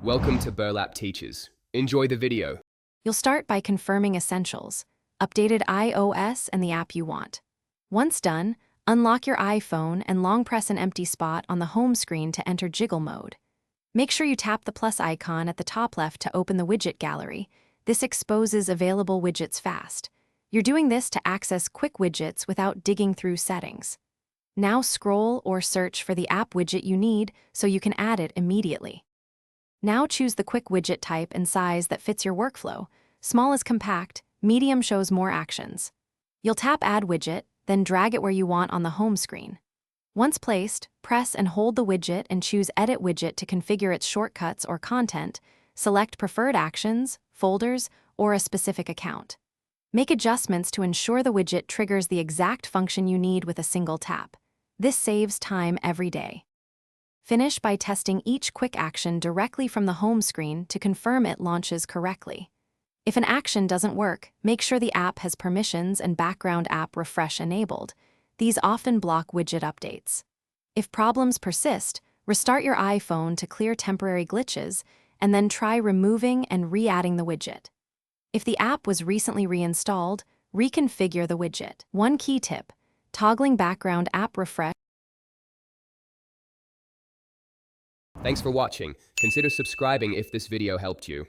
Welcome to Burlap Teachers. Enjoy the video. You'll start by confirming essentials, updated iOS and the app you want. Once done, unlock your iPhone and long press an empty spot on the home screen to enter jiggle mode. Make sure you tap the plus icon at the top left to open the widget gallery. This exposes available widgets fast. You're doing this to access quick widgets without digging through settings. Now scroll or search for the app widget you need so you can add it immediately. Now choose the quick widget type and size that fits your workflow. Small is compact, medium shows more actions. You'll tap Add Widget, then drag it where you want on the home screen. Once placed, press and hold the widget and choose Edit Widget to configure its shortcuts or content. Select preferred actions, folders, or a specific account. Make adjustments to ensure the widget triggers the exact function you need with a single tap. This saves time every day. Finish by testing each quick action directly from the home screen to confirm it launches correctly. If an action doesn't work, make sure the app has permissions and background app refresh enabled. These often block widget updates. If problems persist, restart your iPhone to clear temporary glitches, and then try removing and re-adding the widget. If the app was recently reinstalled, reconfigure the widget. One key tip: toggling background app refresh. Thanks for watching. Consider subscribing if this video helped you.